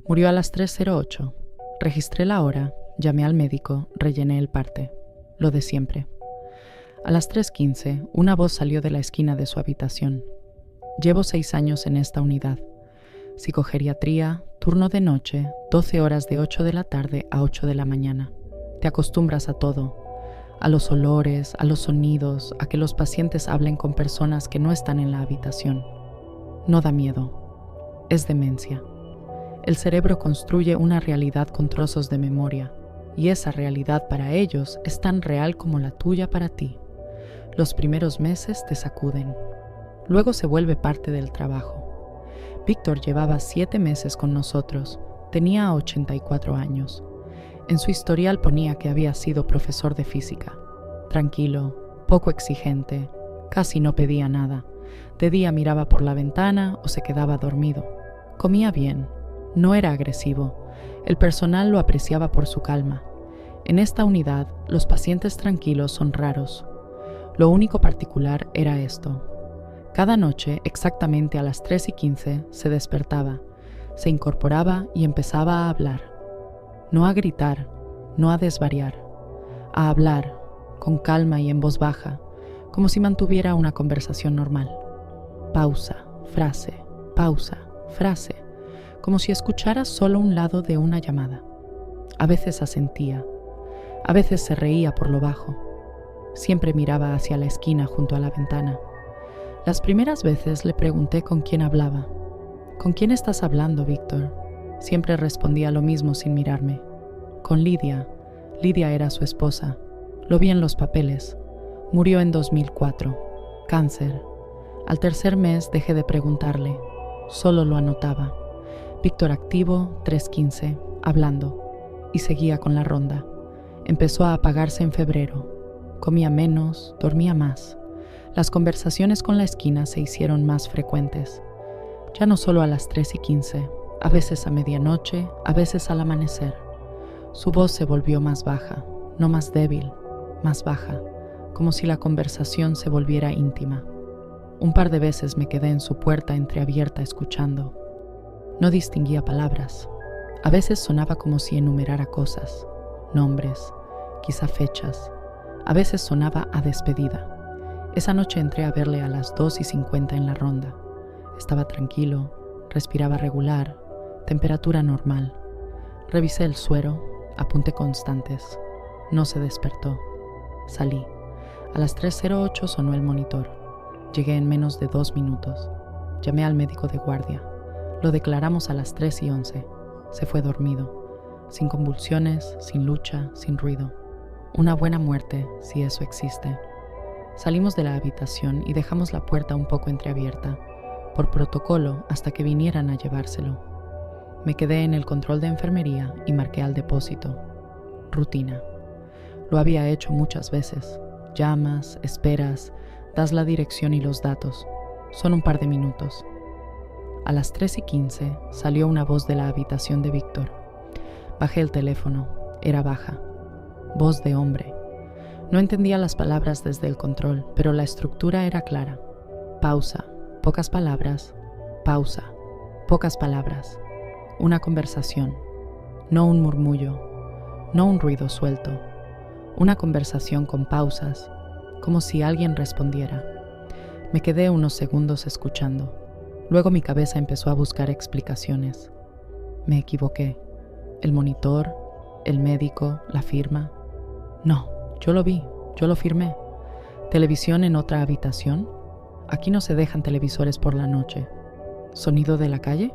Murió a las 3:08. Registré la hora, llamé al médico, rellené el parte. Lo de siempre. A las 3:15, una voz salió de la esquina de su habitación. Llevo 6 años en esta unidad. Psicogeriatría, turno de noche, 12 horas de 8 de la tarde a 8 de la mañana. Te acostumbras a todo. A los olores, a los sonidos, a que los pacientes hablen con personas que no están en la habitación. No da miedo. Es demencia. El cerebro construye una realidad con trozos de memoria, y esa realidad para ellos es tan real como la tuya para ti. Los primeros meses te sacuden. Luego se vuelve parte del trabajo. Víctor llevaba 7 meses con nosotros. Tenía 84 años. En su historial ponía que había sido profesor de física. Tranquilo, poco exigente, casi no pedía nada. De día miraba por la ventana o se quedaba dormido. Comía bien, no era agresivo. El personal lo apreciaba por su calma. En esta unidad, los pacientes tranquilos son raros. Lo único particular era esto. Cada noche, exactamente a las 3:15, se despertaba, se incorporaba y empezaba a hablar. No a gritar, no a desvariar, a hablar, con calma y en voz baja, como si mantuviera una conversación normal. Pausa, frase, frase, como si escuchara solo un lado de una llamada. A veces asentía, a veces se reía por lo bajo. Siempre miraba hacia la esquina junto a la ventana. Las primeras veces le pregunté con quién hablaba. ¿Con quién estás hablando, Víctor? Siempre respondía lo mismo sin mirarme. Con Lidia. Lidia era su esposa. Lo vi en los papeles. Murió en 2004. Cáncer. Al 3er mes dejé de preguntarle. Solo lo anotaba. Víctor activo, 3:15, hablando. Y seguía con la ronda. Empezó a apagarse en febrero. Comía menos, dormía más. Las conversaciones con la esquina se hicieron más frecuentes. Ya no solo a las 3:15, a veces a medianoche, a veces al amanecer. Su voz se volvió más baja, no más débil, más baja, como si la conversación se volviera íntima. Un par de veces me quedé en su puerta entreabierta escuchando. No distinguía palabras. A veces sonaba como si enumerara cosas, nombres, quizá fechas. A veces sonaba a despedida. Esa noche entré a verle a las 2:50 en la ronda. Estaba tranquilo, respiraba regular, temperatura normal. Revisé el suero, apunté constantes. No se despertó. Salí. A las 3:08 sonó el monitor. Llegué en menos de 2 minutos. Llamé al médico de guardia. Lo declaramos a las 3:11. Se fue dormido. Sin convulsiones, sin lucha, sin ruido. Una buena muerte, si eso existe. Salimos de la habitación y dejamos la puerta un poco entreabierta, por protocolo hasta que vinieran a llevárselo. Me quedé en el control de enfermería y marqué al depósito. Rutina. Lo había hecho muchas veces. Llamas, esperas, das la dirección y los datos. Son un par de minutos. A las 3:15 salió una voz de la habitación de Víctor. Bajé el teléfono. Era baja. Voz de hombre. No entendía las palabras desde el control, pero la estructura era clara. Pausa, pocas palabras, pausa, pocas palabras. Una conversación, no un murmullo, no un ruido suelto. Una conversación con pausas, como si alguien respondiera. Me quedé unos segundos escuchando. Luego mi cabeza empezó a buscar explicaciones. Me equivoqué. El monitor, el médico, la firma. No. Yo lo vi, yo lo firmé. ¿Televisión en otra habitación? Aquí no se dejan televisores por la noche. ¿Sonido de la calle?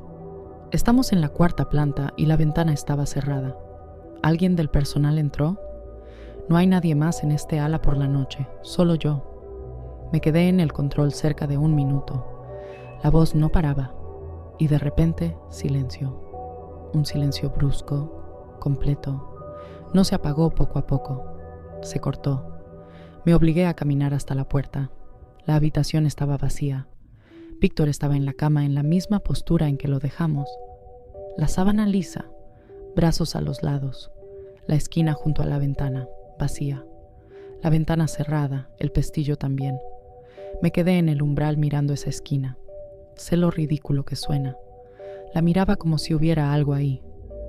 Estamos en la 4ª planta y la ventana estaba cerrada. ¿Alguien del personal entró? No hay nadie más en este ala por la noche, solo yo. Me quedé en el control cerca de 1 minuto. La voz no paraba y de repente silencio. Un silencio brusco, completo. No se apagó poco a poco. Se cortó. Me obligué a caminar hasta la puerta. La habitación estaba vacía. Víctor estaba en la cama en la misma postura en que lo dejamos. La sábana lisa, brazos a los lados. La esquina junto a la ventana, vacía. La ventana cerrada, el pestillo también. Me quedé en el umbral mirando esa esquina. Sé lo ridículo que suena. La miraba como si hubiera algo ahí.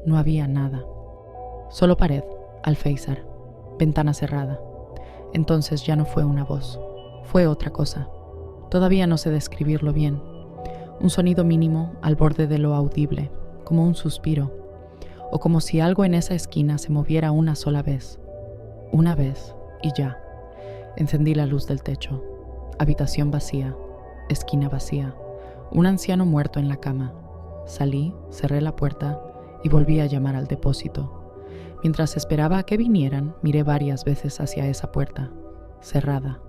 No había nada. Solo pared, alféizar, ventana cerrada. Entonces ya no fue una voz. Fue otra cosa. Todavía no sé describirlo bien. Un sonido mínimo al borde de lo audible, como un suspiro, o como si algo en esa esquina se moviera una sola vez. Una vez, y ya. Encendí la luz del techo. Habitación vacía. Esquina vacía. Un anciano muerto en la cama. Salí, cerré la puerta y volví a llamar al depósito. Mientras esperaba a que vinieran, miré varias veces hacia esa puerta. Cerrada,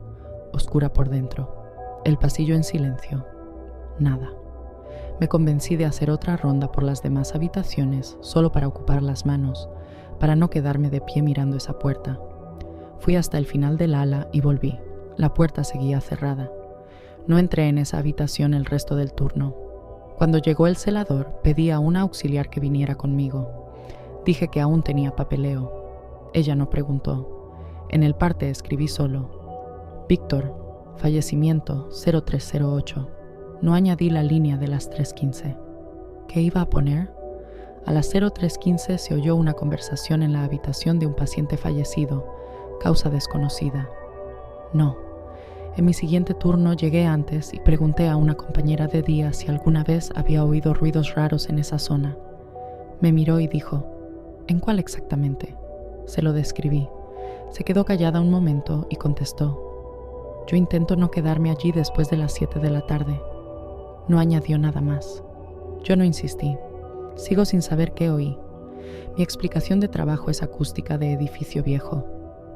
oscura por dentro. El pasillo en silencio. Nada. Me convencí de hacer otra ronda por las demás habitaciones solo para ocupar las manos, para no quedarme de pie mirando esa puerta. Fui hasta el final del ala y volví. La puerta seguía cerrada. No entré en esa habitación el resto del turno. Cuando llegó el celador, pedí a una auxiliar que viniera conmigo. Dije que aún tenía papeleo. Ella no preguntó. En el parte escribí solo: Víctor, fallecimiento 0308. No añadí la línea de las 3:15. ¿Qué iba a poner? A las 03:15 se oyó una conversación en la habitación de un paciente fallecido, causa desconocida. No. En mi siguiente turno llegué antes y pregunté a una compañera de día si alguna vez había oído ruidos raros en esa zona. Me miró y dijo: ¿En cuál exactamente? Se lo describí. Se quedó callada un momento y contestó: Yo intento no quedarme allí después de las 7 de la tarde. No añadió nada más. Yo no insistí. Sigo sin saber qué oí. Mi explicación de trabajo es acústica de edificio viejo.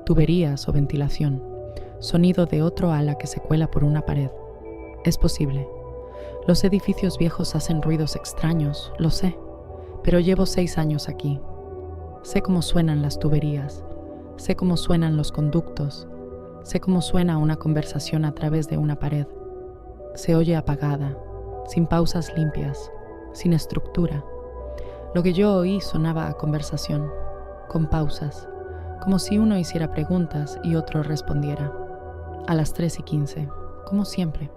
Tuberías o ventilación. Sonido de otro ala que se cuela por una pared. Es posible. Los edificios viejos hacen ruidos extraños, lo sé. Pero llevo 6 años aquí. Sé cómo suenan las tuberías. Sé cómo suenan los conductos. Sé cómo suena una conversación a través de una pared. Se oye apagada, sin pausas limpias, sin estructura. Lo que yo oí sonaba a conversación, con pausas, como si uno hiciera preguntas y otro respondiera. A las 3:15, como siempre.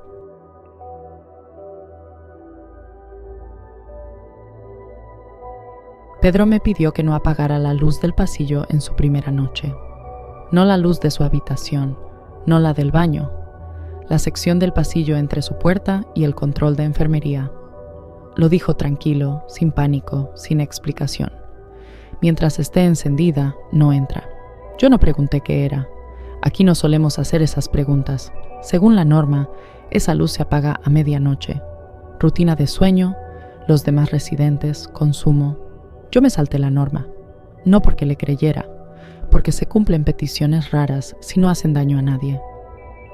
Pedro me pidió que no apagara la luz del pasillo en su primera noche. No la luz de su habitación, no la del baño. La sección del pasillo entre su puerta y el control de enfermería. Lo dijo tranquilo, sin pánico, sin explicación. Mientras esté encendida, no entra. Yo no pregunté qué era. Aquí no solemos hacer esas preguntas. Según la norma, esa luz se apaga a medianoche. Rutina de sueño, los demás residentes, consumo. Yo me salté la norma. No porque le creyera, porque se cumplen peticiones raras si no hacen daño a nadie.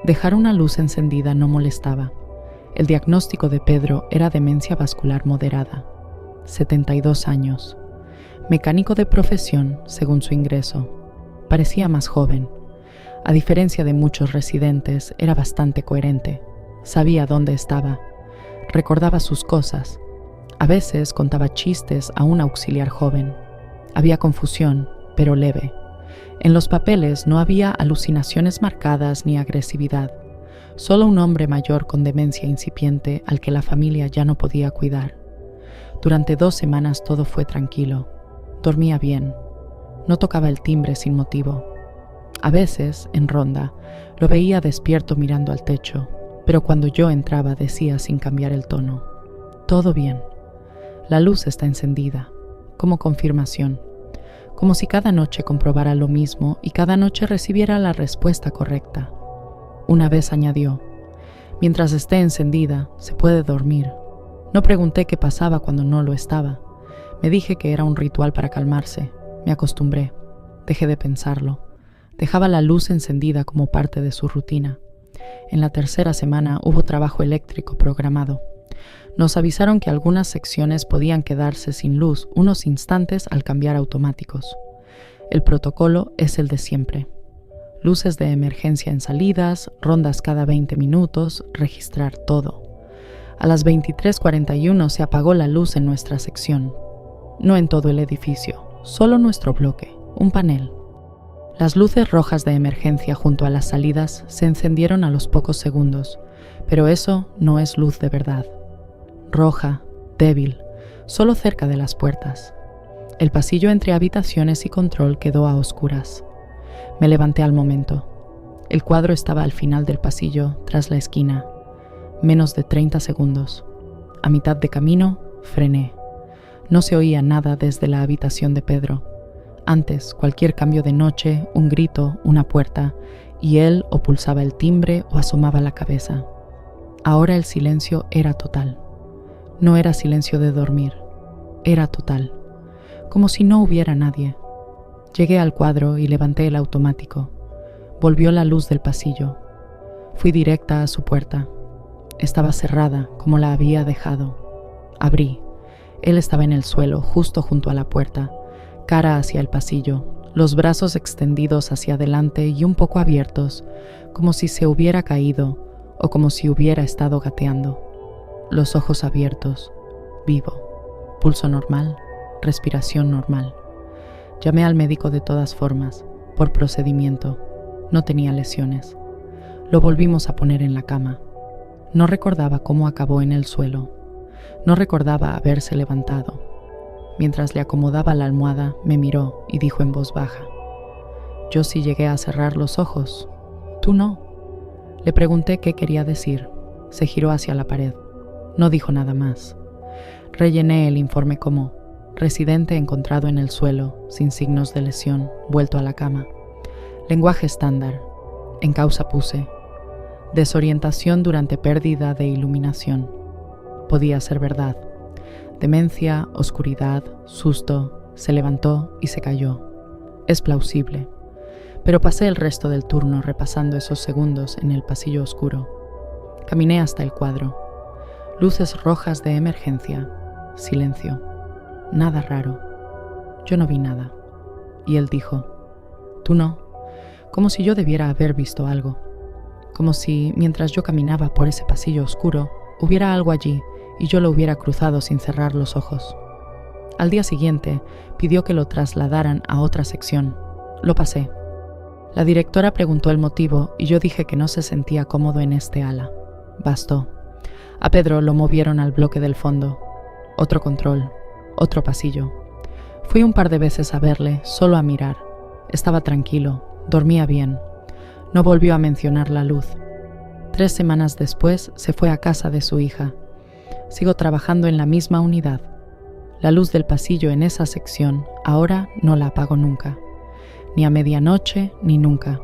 Dejar una luz encendida no molestaba. El diagnóstico de Pedro era demencia vascular moderada. 72 años. Mecánico de profesión, según su ingreso. Parecía más joven. A diferencia de muchos residentes, era bastante coherente. Sabía dónde estaba. Recordaba sus cosas. A veces contaba chistes a un auxiliar joven. Había confusión, pero leve. En los papeles no había alucinaciones marcadas ni agresividad. Solo un hombre mayor con demencia incipiente al que la familia ya no podía cuidar. Durante 2 semanas todo fue tranquilo. Dormía bien. No tocaba el timbre sin motivo. A veces, en ronda, lo veía despierto mirando al techo, pero cuando yo entraba decía sin cambiar el tono: todo bien. La luz está encendida, como confirmación. Como si cada noche comprobara lo mismo y cada noche recibiera la respuesta correcta. Una vez añadió: mientras esté encendida, se puede dormir. No pregunté qué pasaba cuando no lo estaba. Me dije que era un ritual para calmarse. Me acostumbré. Dejé de pensarlo. Dejaba la luz encendida como parte de su rutina. En la 3ª semana hubo trabajo eléctrico programado. Nos avisaron que algunas secciones podían quedarse sin luz unos instantes al cambiar automáticos. El protocolo es el de siempre. Luces de emergencia en salidas, rondas cada 20 minutos, registrar todo. A las 23:41 se apagó la luz en nuestra sección. No en todo el edificio, solo nuestro bloque, un panel. Las luces rojas de emergencia junto a las salidas se encendieron a los pocos segundos, pero eso no es luz de verdad. Roja, débil, solo cerca de las puertas. El pasillo entre habitaciones y control quedó a oscuras. Me levanté al momento. El cuadro estaba al final del pasillo, tras la esquina. Menos de 30 segundos. A mitad de camino, frené. No se oía nada desde la habitación de Pedro. Antes, cualquier cambio de noche, un grito, una puerta, y él o pulsaba el timbre o asomaba la cabeza. Ahora el silencio era total. No era silencio de dormir. Era total. Como si no hubiera nadie. Llegué al cuadro y levanté el automático. Volvió la luz del pasillo. Fui directa a su puerta. Estaba cerrada, como la había dejado. Abrí. Él estaba en el suelo, justo junto a la puerta, cara hacia el pasillo, los brazos extendidos hacia adelante y un poco abiertos, como si se hubiera caído o como si hubiera estado gateando. Los ojos abiertos, vivo, pulso normal, respiración normal. Llamé al médico de todas formas, por procedimiento. No tenía lesiones. Lo volvimos a poner en la cama. No recordaba cómo acabó en el suelo. No recordaba haberse levantado. Mientras le acomodaba la almohada, me miró y dijo en voz baja: «Yo sí llegué a cerrar los ojos. Tú no». Le pregunté qué quería decir. Se giró hacia la pared. No dijo nada más. Rellené el informe como: residente encontrado en el suelo, sin signos de lesión, vuelto a la cama. Lenguaje estándar. En causa puse: desorientación durante pérdida de iluminación. Podía ser verdad. Demencia, oscuridad, susto, se levantó y se cayó. Es plausible. Pero pasé el resto del turno repasando esos segundos en el pasillo oscuro. Caminé hasta el cuadro. Luces rojas de emergencia. Silencio. Nada raro. Yo no vi nada. Y él dijo: «Tú no». Como si yo debiera haber visto algo. Como si, mientras yo caminaba por ese pasillo oscuro, hubiera algo allí y yo lo hubiera cruzado sin cerrar los ojos. Al día siguiente, pidió que lo trasladaran a otra sección. Lo pasé. La directora preguntó el motivo y yo dije que no se sentía cómodo en este ala. Bastó. A Pedro lo movieron al bloque del fondo. Otro control. Otro pasillo. Fui un par de veces a verle, solo a mirar. Estaba tranquilo. Dormía bien. No volvió a mencionar la luz. 3 semanas después se fue a casa de su hija. Sigo trabajando en la misma unidad. La luz del pasillo en esa sección ahora no la apago nunca. Ni a medianoche ni nunca.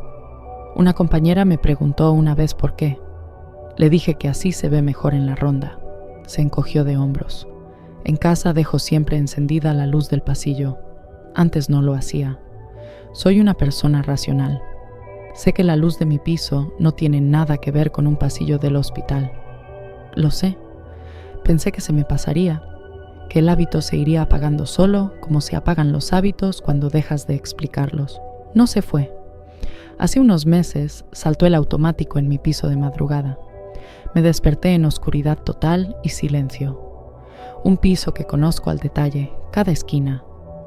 Una compañera me preguntó una vez por qué. Le dije que así se ve mejor en la ronda. Se encogió de hombros. En casa dejo siempre encendida la luz del pasillo. Antes no lo hacía. Soy una persona racional. Sé que la luz de mi piso no tiene nada que ver con un pasillo del hospital. Lo sé. Pensé que se me pasaría, que el hábito se iría apagando solo, como se apagan los hábitos cuando dejas de explicarlos. No se fue. Hace unos meses saltó el automático en mi piso de madrugada. Me desperté en oscuridad total y silencio. Un piso que conozco al detalle, cada esquina.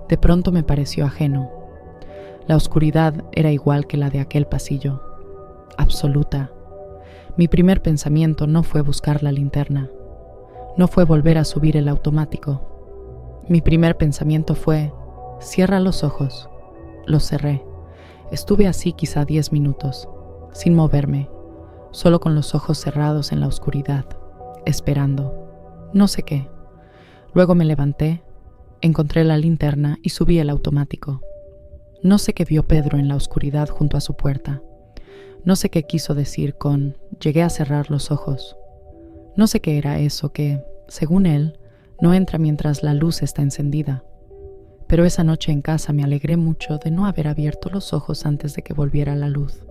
De pronto me pareció ajeno. La oscuridad era igual que la de aquel pasillo. Absoluta. Mi primer pensamiento no fue buscar la linterna. No fue volver a subir el automático. Mi primer pensamiento fue: cierra los ojos. Los cerré. Estuve así quizá 10 minutos, sin moverme, solo con los ojos cerrados en la oscuridad, esperando. No sé qué. Luego me levanté, encontré la linterna y subí el automático. No sé qué vio Pedro en la oscuridad junto a su puerta. No sé qué quiso decir con «llegué a cerrar los ojos». No sé qué era eso que, según él, no entra mientras la luz está encendida. Pero esa noche en casa me alegré mucho de no haber abierto los ojos antes de que volviera la luz.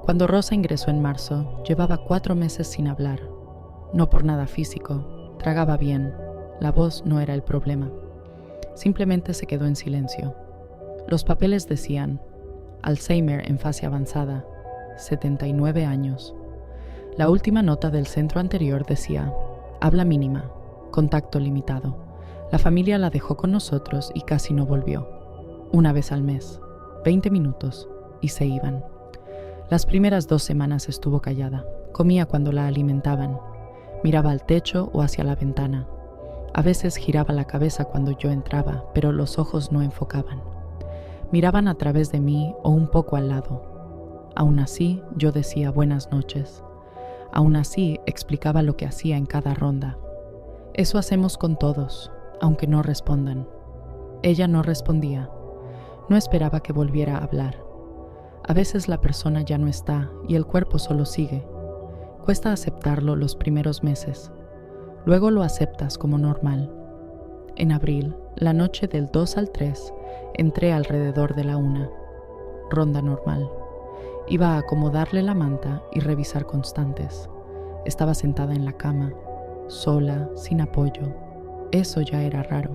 Cuando Rosa ingresó en marzo, llevaba 4 meses sin hablar. No por nada físico, tragaba bien. La voz no era el problema. Simplemente se quedó en silencio. Los papeles decían: Alzheimer en fase avanzada, 79 años. La última nota del centro anterior decía: habla mínima, contacto limitado. La familia la dejó con nosotros y casi no volvió. Una vez al mes, 20 minutos, y se iban. Las primeras 2 semanas estuvo callada, Comía cuando la alimentaban. Miraba al techo o hacia la ventana. A veces giraba la cabeza cuando yo entraba, pero los ojos no enfocaban. Miraban a través de mí o un poco al lado. Aún así, yo decía buenas noches. Aún así, explicaba lo que hacía en cada ronda. Eso hacemos con todos, aunque no respondan. Ella no respondía. No esperaba que volviera a hablar. A veces la persona ya no está y el cuerpo solo sigue. Cuesta aceptarlo los primeros meses. Luego lo aceptas como normal. En abril, la noche del 2 al 3, entré alrededor de la 1. Ronda normal. Iba a acomodarle la manta y revisar constantes. Estaba sentada en la cama, sola, sin apoyo. Eso ya era raro.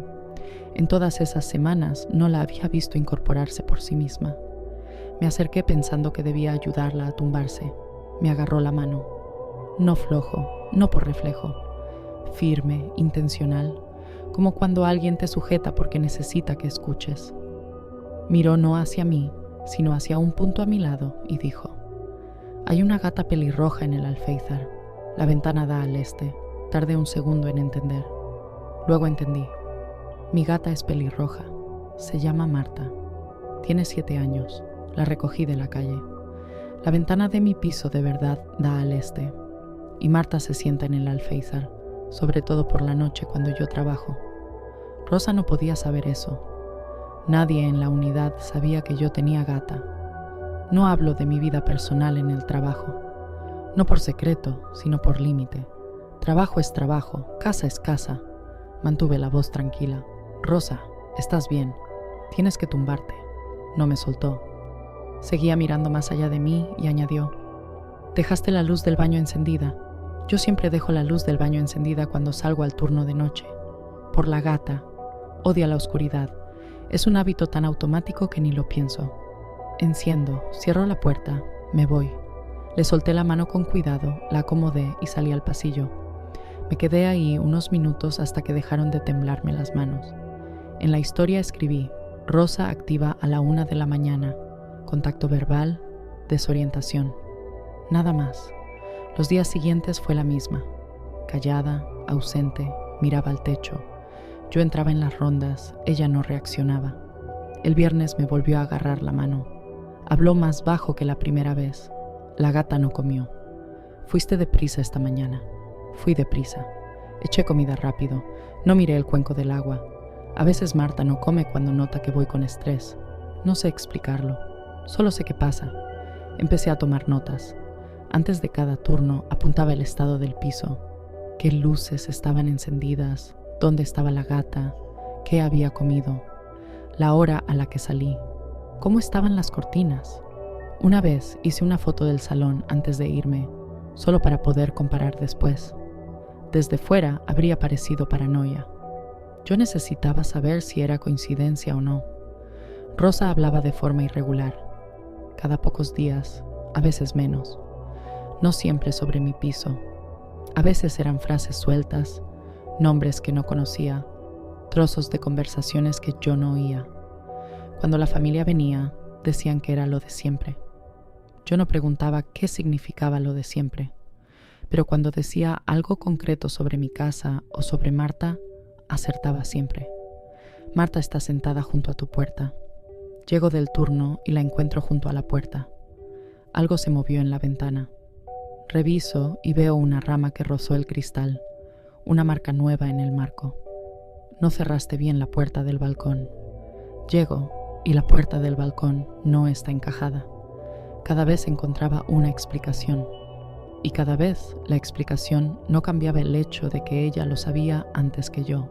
En todas esas semanas no la había visto incorporarse por sí misma. Me acerqué pensando que debía ayudarla a tumbarse. Me agarró la mano. No flojo, no por reflejo. Firme, intencional, como cuando alguien te sujeta porque necesita que escuches. Miró no hacia mí, sino hacia un punto a mi lado y dijo: «Hay una gata pelirroja en el alféizar. La ventana da al este». Tardé un segundo en entender. Luego entendí. Mi gata es pelirroja. Se llama Marta. Tiene 7 años. La recogí de la calle. La ventana de mi piso de verdad da al este. Y Marta se sienta en el alféizar, sobre todo por la noche cuando yo trabajo. Rosa no podía saber eso. Nadie en la unidad sabía que yo tenía gata. No hablo de mi vida personal en el trabajo. No por secreto, sino por límite. Trabajo es trabajo, casa es casa. Mantuve la voz tranquila. «Rosa, estás bien. Tienes que tumbarte». No me soltó. Seguía mirando más allá de mí y añadió: «Dejaste la luz del baño encendida». Yo siempre dejo la luz del baño encendida cuando salgo al turno de noche. Por la gata. Odia la oscuridad. Es un hábito tan automático que ni lo pienso. Enciendo, cierro la puerta, me voy. Le solté la mano con cuidado, la acomodé y salí al pasillo. Me quedé ahí unos minutos hasta que dejaron de temblarme las manos. En la historia escribí: Rosa activa a la 1 de la mañana. Contacto verbal, desorientación. Nada más. Los días siguientes fue la misma. Callada, ausente, miraba al techo. Yo entraba en las rondas, ella no reaccionaba. El viernes me volvió a agarrar la mano. Habló más bajo que la primera vez. La gata no comió. «Fuiste deprisa esta mañana». Fui deprisa. Eché comida rápido. No miré el cuenco del agua. A veces Marta no come cuando nota que voy con estrés. No sé explicarlo. Solo sé qué pasa. Empecé a tomar notas. Antes de cada turno apuntaba el estado del piso. Qué luces estaban encendidas. Dónde estaba la gata. Qué había comido. La hora a la que salí. Cómo estaban las cortinas. Una vez hice una foto del salón antes de irme, solo para poder comparar después. Desde fuera habría parecido paranoia. Yo necesitaba saber si era coincidencia o no. Rosa hablaba de forma irregular, cada pocos días, a veces menos. No siempre sobre mi piso. A veces eran frases sueltas, nombres que no conocía, trozos de conversaciones que yo no oía. Cuando la familia venía, decían que era lo de siempre. Yo no preguntaba qué significaba lo de siempre, pero cuando decía algo concreto sobre mi casa o sobre Marta, acertaba siempre. Marta está sentada junto a tu puerta. Llego del turno y la encuentro junto a la puerta. Algo se movió en la ventana. Reviso y veo una rama que rozó el cristal, una marca nueva en el marco. No cerraste bien la puerta del balcón. Llego y la puerta del balcón no está encajada. Cada vez encontraba una explicación, y cada vez la explicación no cambiaba el hecho de que ella lo sabía antes que yo.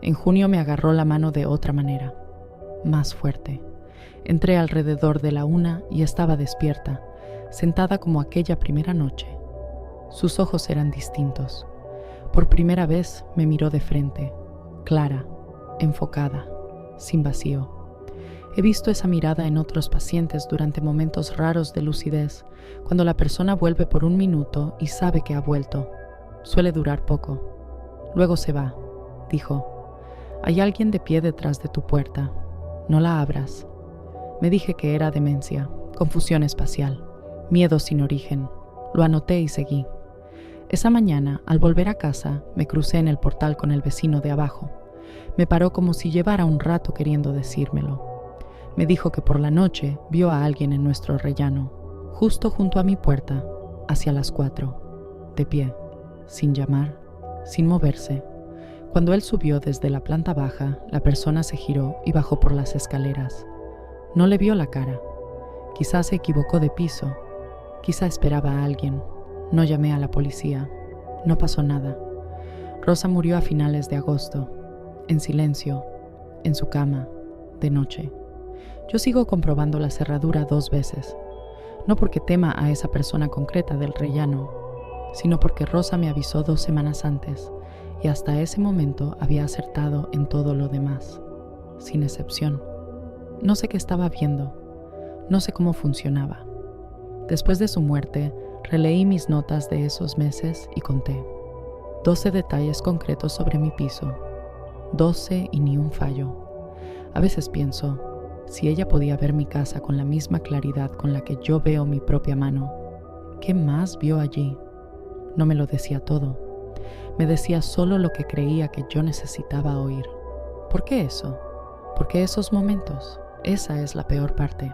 En junio me agarró la mano de otra manera, más fuerte. Entré alrededor de la 1 y estaba despierta, sentada como aquella primera noche. Sus ojos eran distintos. Por primera vez me miró de frente, clara, enfocada, sin vacío. He visto esa mirada en otros pacientes durante momentos raros de lucidez, cuando la persona vuelve por un minuto y sabe que ha vuelto. Suele durar poco. Luego se va, dijo. Hay alguien de pie detrás de tu puerta. No la abras. Me dije que era demencia, confusión espacial, miedo sin origen. Lo anoté y seguí. Esa mañana, al volver a casa, me crucé en el portal con el vecino de abajo. Me paró como si llevara un rato queriendo decírmelo. Me dijo que por la noche vio a alguien en nuestro rellano, justo junto a mi puerta, hacia las 4, de pie, sin llamar, sin moverse. Cuando él subió desde la planta baja, la persona se giró y bajó por las escaleras. No le vio la cara. Quizás se equivocó de piso. Quizá esperaba a alguien. No llamé a la policía. No pasó nada. Rosa murió a finales de agosto, en silencio, en su cama, de noche. Yo sigo comprobando la cerradura 2 veces, no porque tema a esa persona concreta del rellano, sino porque Rosa me avisó 2 semanas antes y hasta ese momento había acertado en todo lo demás, sin excepción. No sé qué estaba viendo, no sé cómo funcionaba. Después de su muerte, releí mis notas de esos meses y conté 12 detalles concretos sobre mi piso, 12 y ni un fallo. A veces pienso, si ella podía ver mi casa con la misma claridad con la que yo veo mi propia mano, ¿qué más vio allí? No me lo decía todo. Me decía solo lo que creía que yo necesitaba oír. ¿Por qué eso? Porque esos momentos, esa es la peor parte.